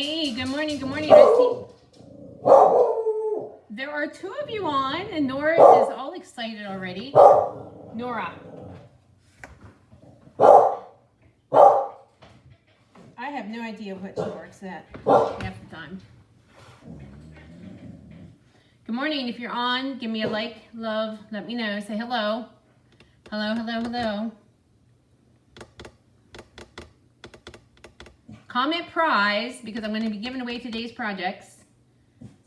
Hey, good morning, good morning. I see there are two of you on, and Nora is all excited already. Nora. I have no idea what she works at half the time. Good morning. If you're on, give me a like, love, let me know. Say hello. Hello, hello, hello. Comment prize, because I'm going to be giving away today's projects.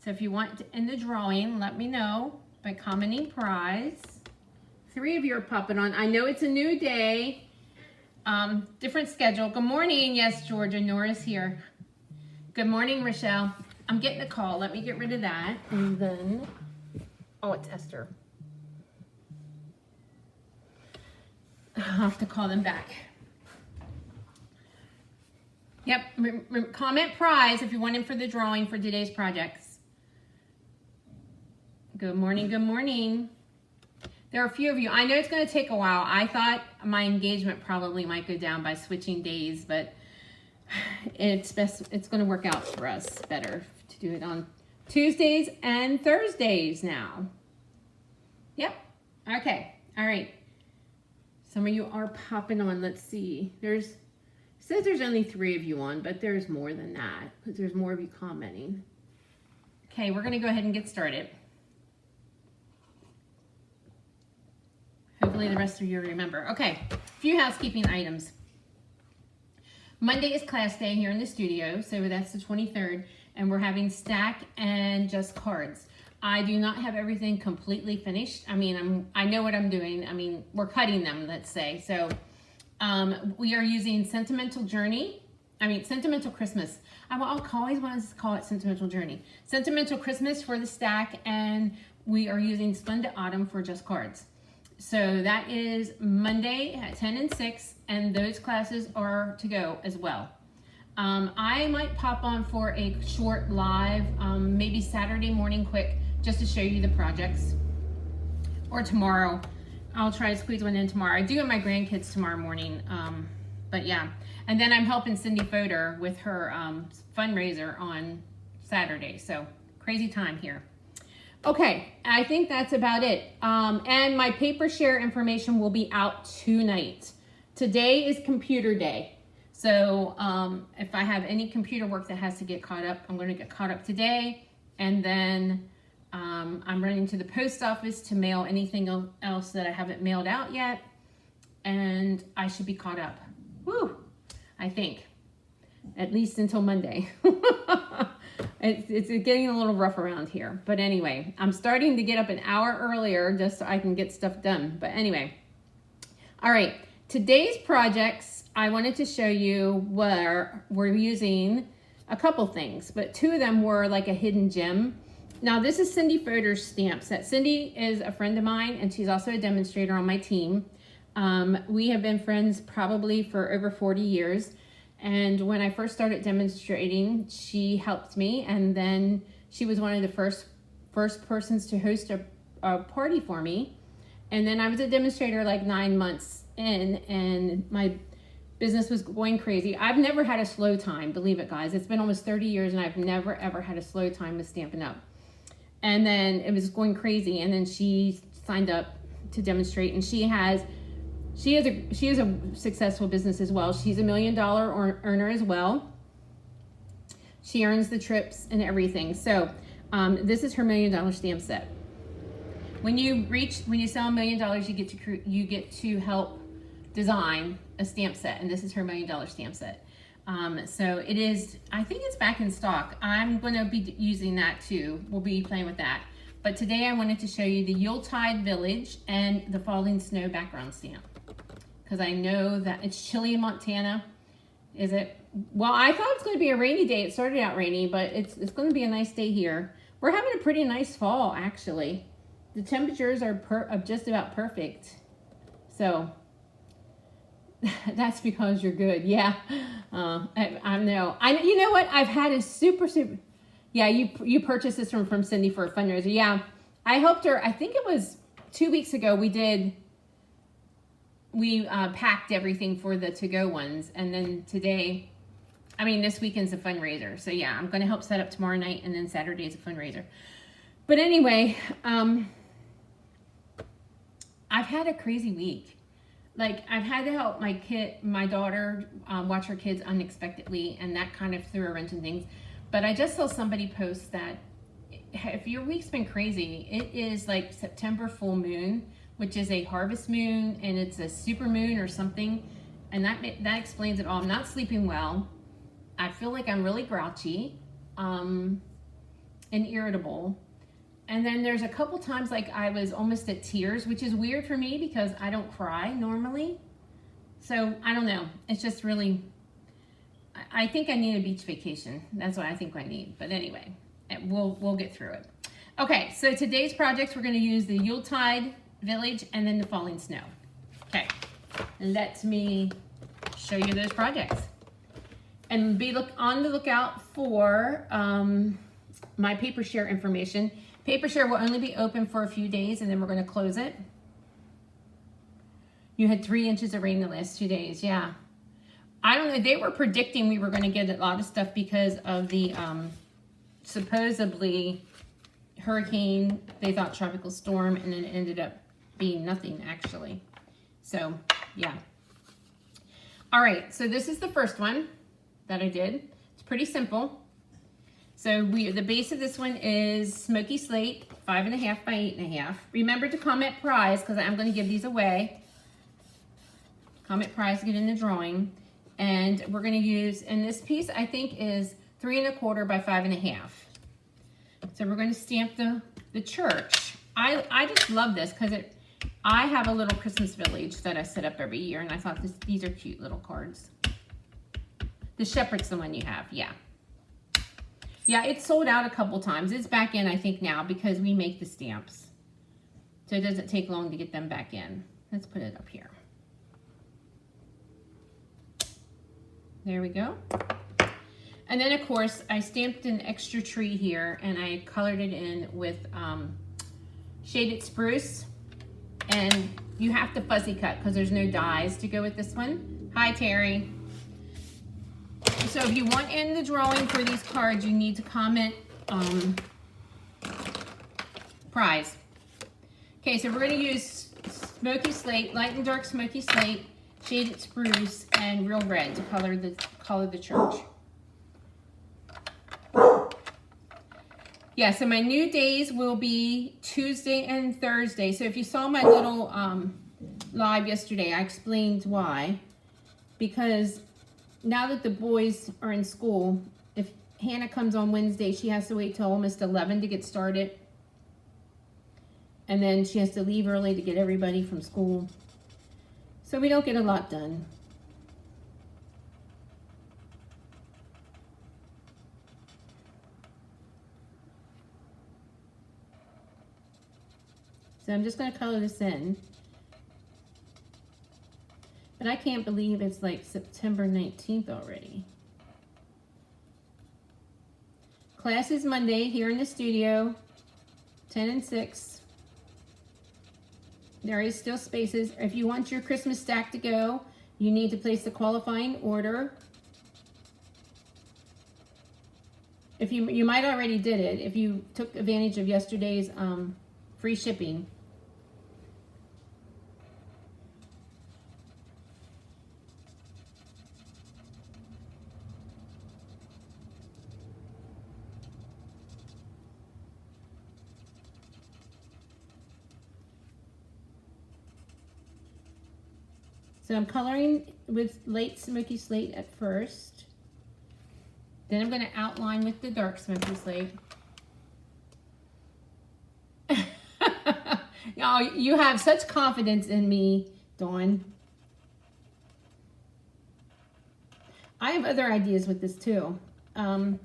So if you want to end the drawing, let me know by commenting prize. 3 of you are popping on. I know it's a new day, different schedule. Good morning. Yes, Georgia, Nora's here. Good morning, Rochelle. I'm getting a call. Let me get rid of that. And then, oh, it's Esther. I'll have to call them back. Yep, comment prize if you want in for the drawing for today's projects. Good morning, good morning. There are a few of you. I know it's going to take a while. I thought my engagement probably might go down by switching days, but it's going to work out for us better to do it on Tuesdays and Thursdays now. Yep. Okay. All right. Some of you are popping on. Let's see. It says there's only 3 of you on, but there's more than that because there's more of you commenting. Okay, we're going to go ahead and get started. Hopefully the rest of you remember. Okay, a few housekeeping items. Monday is class day here in the studio, so that's the 23rd, and we're having stack and just cards. I do not have everything completely finished. I mean, I know what I'm doing. I mean, we're cutting them, let's say. So we are using Sentimental Christmas. I always want to call it Sentimental Journey. Sentimental Christmas for the stack, and we are using Splendid Autumn for just cards. So that is Monday at 10 and 6, and those classes are to go as well. I might pop on for a short live, maybe Saturday morning quick, just to show you the projects. Or tomorrow. I'll try to squeeze one in tomorrow. I do have my grandkids tomorrow morning, but yeah. And then I'm helping Cindy Fodor with her fundraiser on Saturday. So crazy time here. Okay, I think that's about it. And my paper share information will be out tonight. Today is computer day. So if I have any computer work that has to get caught up, I'm going to get caught up today. And then I'm running to the post office to mail anything else that I haven't mailed out yet. And I should be caught up. Woo! I think. At least until Monday. It's getting a little rough around here. But anyway, I'm starting to get up an hour earlier just so I can get stuff done. But anyway. All right. Today's projects, I wanted to show you where we're using a couple things. But 2 of them were like a hidden gem. Now, this is Cindy Fodor's stamp set. Cindy is a friend of mine, and she's also a demonstrator on my team. We have been friends probably for over 40 years. And when I first started demonstrating, she helped me, and then she was one of the first persons to host a party for me. And then I was a demonstrator like 9 months in, and my business was going crazy. I've never had a slow time, believe it, guys. It's been almost 30 years, and I've never, ever had a slow time with Stampin' Up! And then it was going crazy, and then she signed up to demonstrate, and she is a successful business as well. She's $1 million earner as well. She earns the trips and everything. So this is her $1 million stamp set. When you sell $1 million, you get to help design a stamp set, and this is her $1 million stamp set. So it is, I think it's back in stock. I'm going to be using that too. We'll be playing with that. But today I wanted to show you the Yuletide Village and the falling snow background stamp. Because I know that it's chilly in Montana. Is it? Well, I thought it was going to be a rainy day. It started out rainy, but it's going to be a nice day here. We're having a pretty nice fall, actually. The temperatures are just about perfect. So that's because you're good. Yeah, I know. You know what? I've had a super. Yeah, you purchased this from Cindy for a fundraiser. Yeah, I helped her. I think it was 2 weeks ago. We packed everything for the to-go ones, and then today I mean, this weekend's a fundraiser. So yeah, I'm going to help set up tomorrow night, and then Saturday is a fundraiser. But anyway, I've had a crazy week. Like, I've had to help my daughter, watch her kids unexpectedly, and that kind of threw a wrench in things. But I just saw somebody post that if your week's been crazy, it is like September full moon, which is a harvest moon, and it's a super moon or something, and that explains it all. I'm not sleeping well. I feel like I'm really grouchy, and irritable. And then there's a couple times like I was almost at tears, which is weird for me because I don't cry normally. So I don't know. It's just really, I think I need a beach vacation. That's what I think I need. But anyway, we'll get through it. Okay, so today's projects, we're going to use the Yuletide Village and then the falling snow. Okay, let me show you those projects. And be on the lookout for my paper share information. Paper share will only be open for a few days, and then we're going to close it. You had 3 inches of rain the last 2 days. Yeah. I don't know. They were predicting we were going to get a lot of stuff because of the supposedly hurricane. They thought tropical storm, and then it ended up being nothing, actually. So, yeah. All right. So this is the first one that I did. It's pretty simple. So the base of this one is Smoky Slate, 5.5 by 8.5. Remember to comment prize because I'm going to give these away. Comment prize to get in the drawing. And we're going to use, and this piece I think is 3.25 by 5.5. So we're going to stamp the church. I just love this because I have a little Christmas village that I set up every year, and I thought these are cute little cards. The shepherd's the one you have, yeah. Yeah, it's sold out a couple times. It's back in, I think, now because we make the stamps. So it doesn't take long to get them back in. Let's put it up here. There we go. And then, of course, I stamped an extra tree here, and I colored it in with shaded spruce. And you have to fuzzy cut because there's no dies to go with this one. Hi, Terry. So if you want in the drawing for these cards, you need to comment prize. Okay, so we're going to use Smoky Slate, light and dark Smoky Slate, shaded spruce, and real red to color the church. Yeah, so my new days will be Tuesday and Thursday. So if you saw my little live yesterday, I explained why. Because now that the boys are in school, if Hannah comes on Wednesday, she has to wait till almost 11 to get started. And then she has to leave early to get everybody from school. So we don't get a lot done. So I'm just going to color this in. But I can't believe it's like September 19th already. Class is Monday here in the studio, 10 and 6. There is still spaces. If you want your Christmas stack to go, you need to place the qualifying order. If you might already did it, if you took advantage of yesterday's free shipping. So I'm coloring with light Smoky Slate at first. Then I'm going to outline with the dark Smoky Slate. Oh, you have such confidence in me, Dawn. I have other ideas with this too. I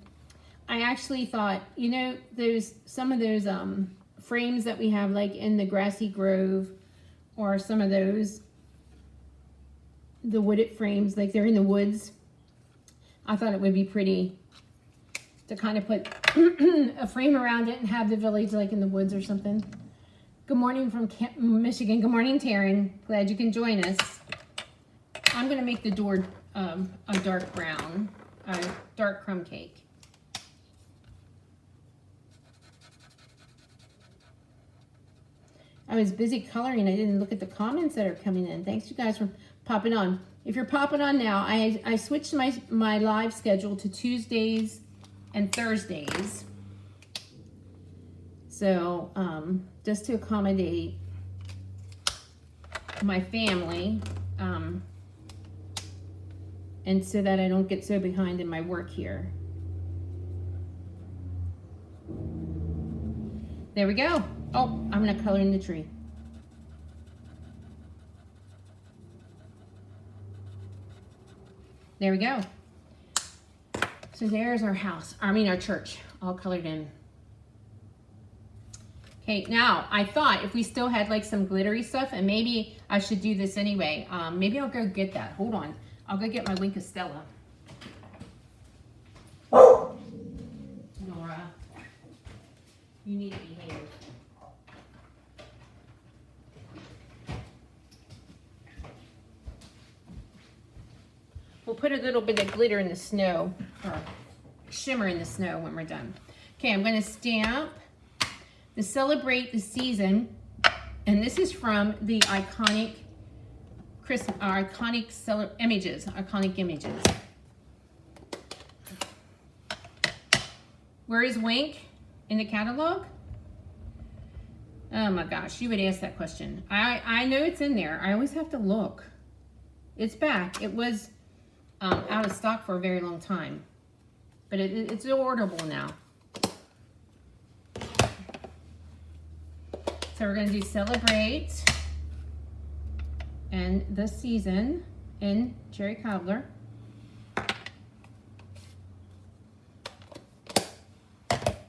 actually thought, you know, some of those frames that we have like in the grassy grove, or some of those the wooded frames, like they're in the woods. I thought it would be pretty to kind of put a frame around it and have the village like in the woods or something. Good morning from Michigan. Good morning, Taryn. Glad you can join us. I'm going to make the door a dark brown. dark crumb cake. I was busy coloring. I didn't look at the comments that are coming in. Thanks you guys for popping on. If you're popping on now, I switched my live schedule to Tuesdays and Thursdays. So just to accommodate my family, and so that I don't get so behind in my work here. There we go. Oh, I'm gonna color in the tree. There we go. So there's our house, our church, all colored in. Okay, now I thought if we still had like some glittery stuff, and maybe I should do this anyway. Maybe I'll go get that. Hold on. I'll go get my Wink of Stella. Nora, you need to behave. We'll put a little bit of glitter in the snow, or shimmer in the snow when we're done. Okay, I'm going to stamp the Celebrate the Season, and this is from the iconic iconic images. Where is Wink in the catalog? Oh my gosh, you would ask that question. I know it's in there. I always have to look. It's back. It was out of stock for a very long time, but it's orderable now. So we're going to do Celebrate and the Season in Cherry Cobbler.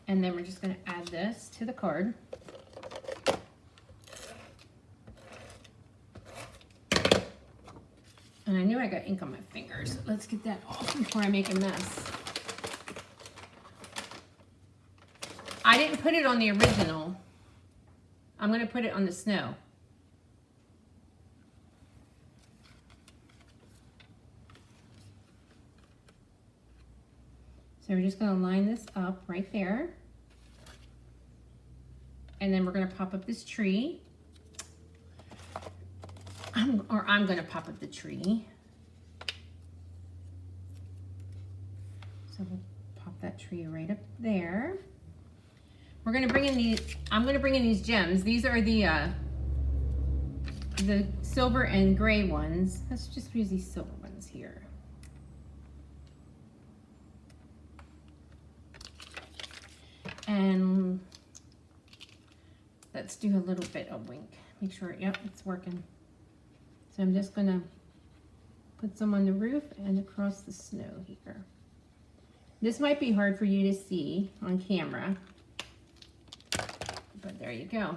And then we're just going to add this to the card. And I knew I got ink on my fingers. Let's get that off before I make a mess. I didn't put it on the original. I'm going to put it on the snow. So we're just going to line this up right there. And then we're going to pop up this tree. I'm going to pop up the tree. So we'll pop that tree right up there. We're going to bring in these, I'm going to bring in these gems. These are the silver and gray ones. Let's just use these silver ones here. And let's do a little bit of Wink. Make sure, yep, it's working. So I'm just gonna put some on the roof and across the snow here. This might be hard for you to see on camera, but there you go.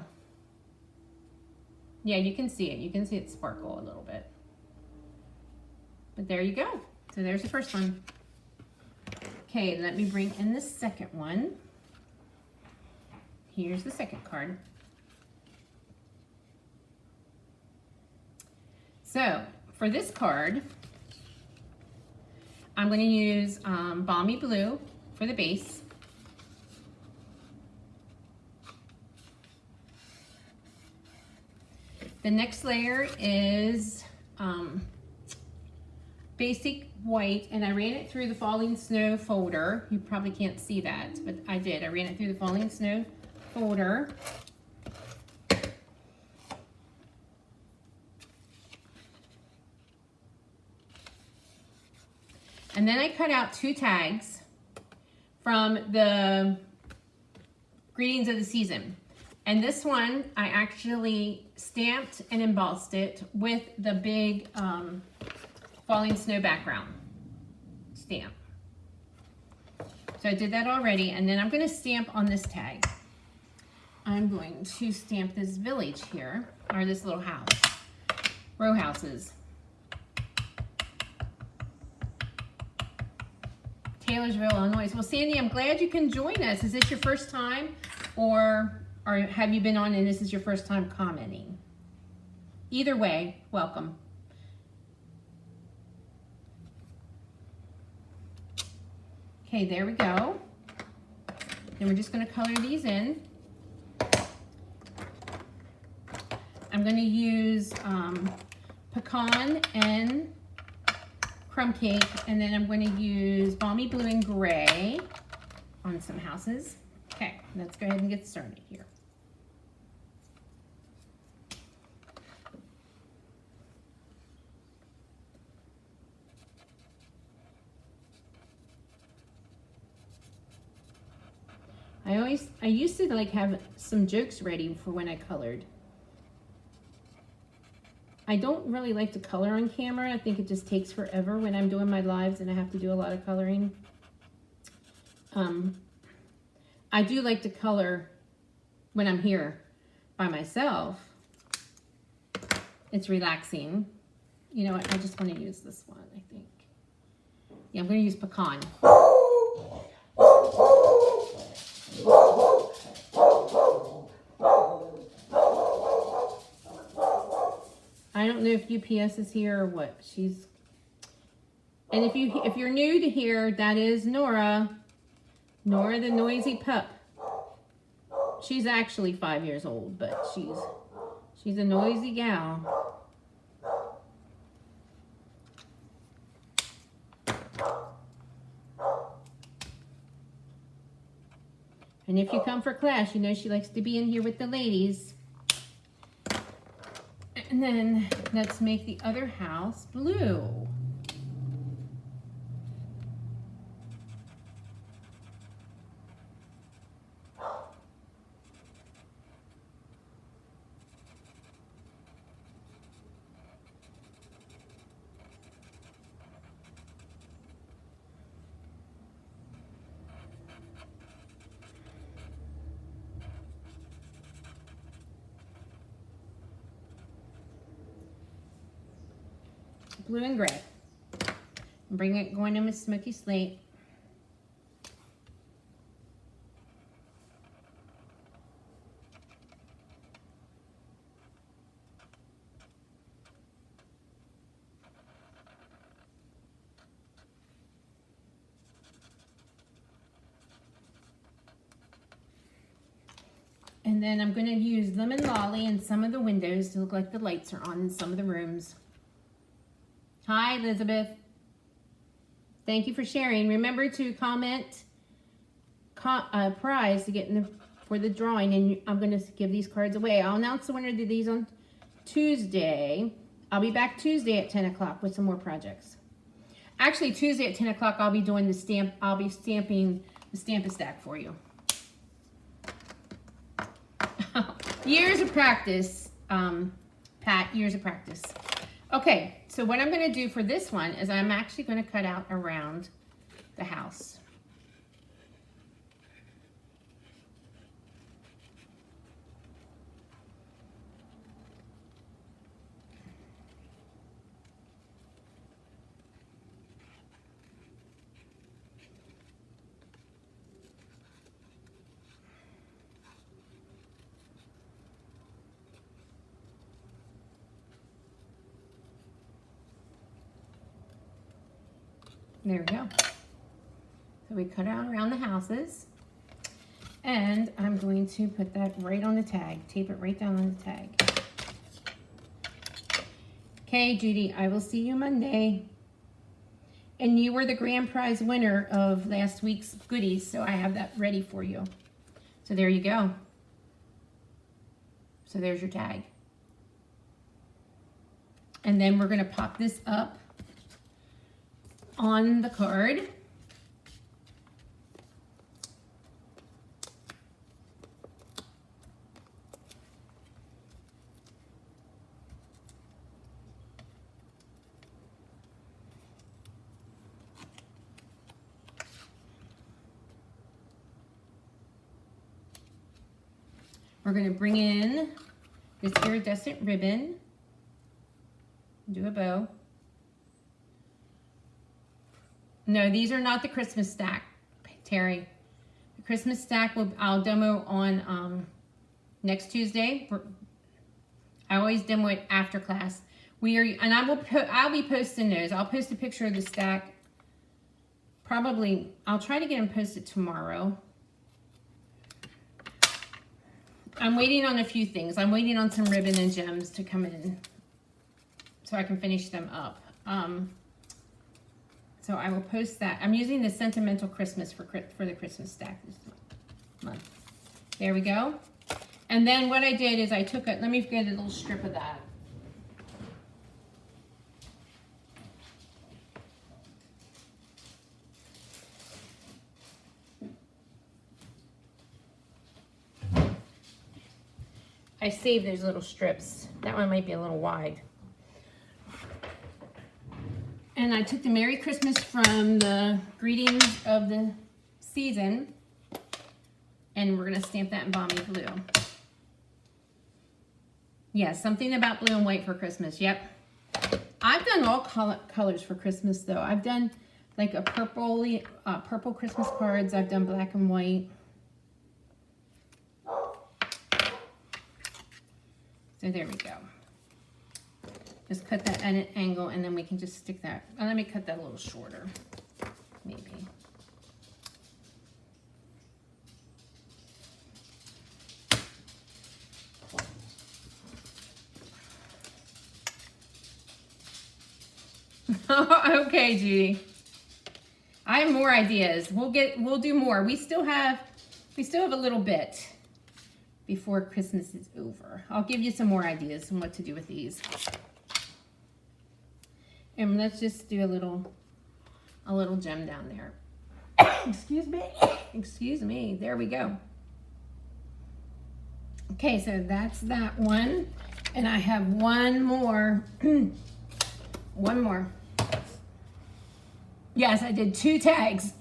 Yeah, you can see it. You can see it sparkle a little bit. But there you go. So there's the first one. Okay, let me bring in the second one. Here's the second card. So for this card, I'm going to use Balmy Blue for the base. The next layer is basic white, and I ran it through the Falling Snow folder. You probably can't see that, but I did. I ran it through the Falling Snow folder. And then I cut out 2 tags from the Greetings of the Season. And this one, I actually stamped and embossed it with the big Falling Snow background stamp. So I did that already, and then I'm going to stamp on this tag. I'm going to stamp this village here, or this little house, row houses. Taylorsville, Illinois. Well, Sandy, I'm glad you can join us. Is this your first time, or have you been on and this is your first time commenting? Either way, welcome. Okay, there we go. Then we're just going to color these in. I'm going to use pecan and crumb cake, and then I'm going to use balmy blue and gray on some houses. Okay, let's go ahead and get started here. I used to like have some jokes ready for when I colored. I don't really like to color on camera. I think it just takes forever when I'm doing my lives and I have to do a lot of coloring. I do like to color when I'm here by myself. It's relaxing. You know what? I just want to use this one, I think. Yeah, I'm going to use pecan. I don't know if UPS is here or what. And if you're new to here, that is Nora. Nora the noisy pup. She's actually 5 years old, but she's a noisy gal. And if you come for class, you know she likes to be in here with the ladies. And then let's make the other house blue. Blue and gray. Bring it going in with smoky slate. And then I'm going to use lemon lolly in some of the windows to look like the lights are on in some of the rooms. Hi, Elizabeth. Thank you for sharing. Remember to comment prize to get in for the drawing, and I'm going to give these cards away. I'll announce the winner of these on Tuesday. I'll be back Tuesday at 10 o'clock with some more projects. Actually, Tuesday at 10 o'clock, I'll be doing the stamp. I'll be stamping the Stamp-A-Stack for you. Years of practice, Pat. Years of practice. Okay, so what I'm going to do for this one is I'm actually going to cut out around the house. There we go. So we cut out around the houses, and I'm going to put that right on the tag, tape it right down on the tag. Okay, Judy, I will see you Monday. And you were the grand prize winner of last week's goodies, so I have that ready for you. So there you go. So there's your tag. And then we're going to pop this up on the card. We're going to bring in this iridescent ribbon, do a bow. No, these are not the Christmas stack, Terry. The Christmas stack I'll demo on next Tuesday. I always demo it after class. I'll be posting those. I'll post a picture of the stack probably, I'll try to get them posted tomorrow. I'm waiting on a few things. I'm waiting on some ribbon and gems to come in so I can finish them up. So I will post that. I'm using the Sentimental Christmas for the Christmas stack this month. There we go. And then what I did is I took let me get a little strip of that. I saved those little strips. That one might be a little wide. And I took the Merry Christmas from the greetings of the season, and we're gonna stamp that in Balmy Blue. Yeah, something about blue and white for Christmas, yep. I've done all colors for Christmas though. I've done like a purple Christmas cards. I've done black and white. So there we go. Just cut that at an angle and then we can just stick that. Let me cut that a little shorter, maybe. Okay, Judy. I have more ideas. We'll do more. We still have a little bit before Christmas is over. I'll give you some more ideas on what to do with these. And let's just do a little gem down there. Excuse me. Excuse me. There we go. Okay, so that's that one. And I have one more. One more. Yes, I did 2 tags.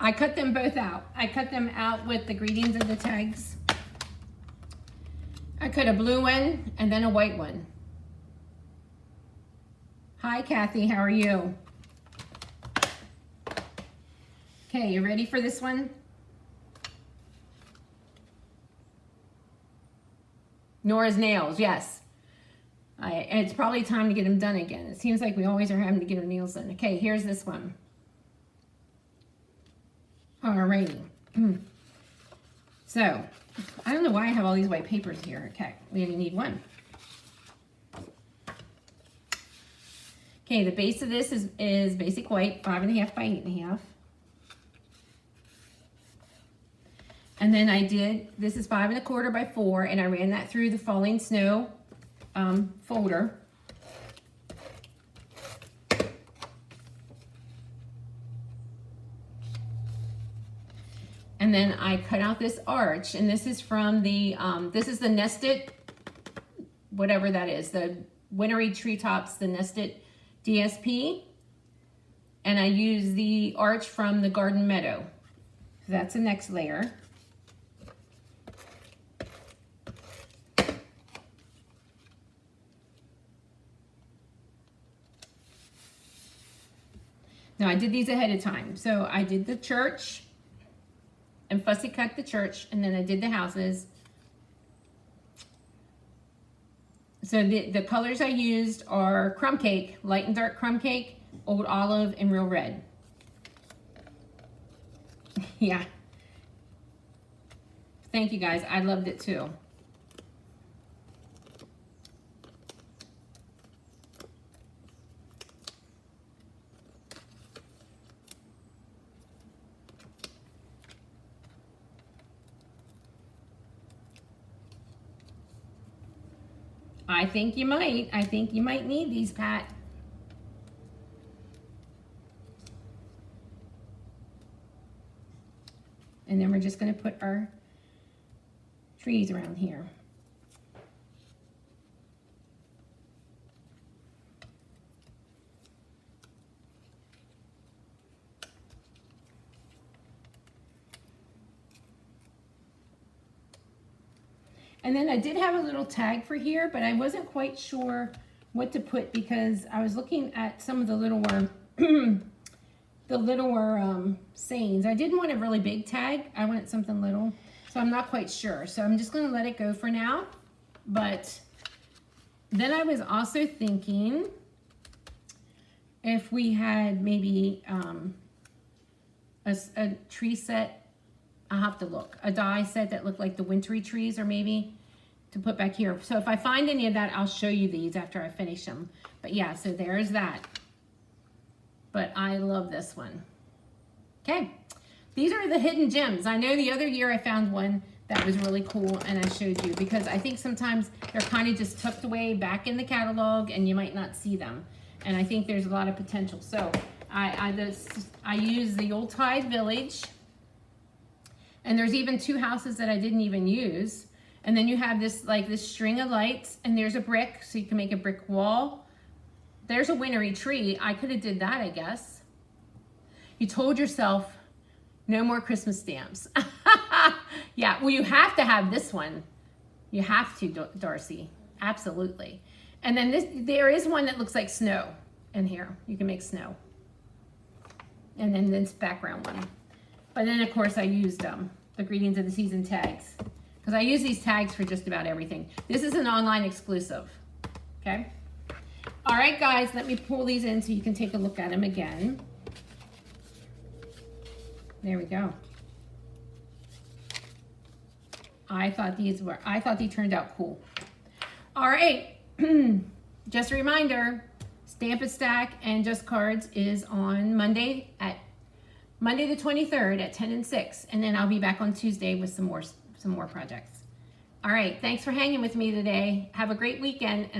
I cut them both out. I cut them out with the greetings of the tags. I cut a blue one and then a white one. Hi, Kathy. How are you? Okay, you ready for this one? Nora's nails, yes. It's probably time to get them done again. It seems like we always are having to get our nails done. Okay, here's this one. Alrighty. So, I don't know why I have all these white papers here. Okay, we only need one. Okay, the base of this is basic white, 5.5 by 8.5. And then I did, this is 5 1/4 by 4, and I ran that through the Falling Snow folder. And then I cut out this arch, and this is from the, this is the nested, whatever that is, the Wintry Treetops, the nested DSP. And I use the arch from the Garden Meadow. So that's the next layer. Now I did these ahead of time. So I did the church and fussy cut the church, and then I did the houses. So the colors I used are crumb cake, light and dark crumb cake, old olive, and real red. Yeah. Thank you guys, I loved it too. I think you might. I think you might need these, Pat. And then we're just going to put our trees around here. And then I did have a little tag for here, but I wasn't quite sure what to put because I was looking at some of the littler, sayings. I didn't want a really big tag. I wanted something little, so I'm not quite sure. So I'm just going to let it go for now. But then I was also thinking if we had maybe a tree set, I'll have to look, a die set that looked like the wintry trees, or maybe to put back here. So if I find any of that, I'll show you these after I finish them. But yeah, so there's that. But I love this one. Okay, these are the hidden gems. I know the other year I found one that was really cool and I showed you, because I think sometimes they're kind of just tucked away back in the catalog and you might not see them. And I think there's a lot of potential. So I use the Yuletide Village, and there's even 2 houses that I didn't even use. And then you have this, like this string of lights, and there's a brick, so you can make a brick wall. There's a wintry tree. I could have did that, I guess. You told yourself no more Christmas stamps. Yeah, well, you have to have this one. You have to, Darcy. Absolutely. And then there is one that looks like snow in here. You can make snow. And then this background one. But then, of course, I used the greetings of the season tags, because I use these tags for just about everything. This is an online exclusive. Okay. All right, guys, let me pull these in so you can take a look at them again. There we go. I thought they turned out cool. All right. Just a reminder, Stamp and Stack and Just Cards is on Monday the 23rd at 10 and 6. And then I'll be back on Tuesday with some more projects. All right. Thanks for hanging with me today. Have a great weekend. And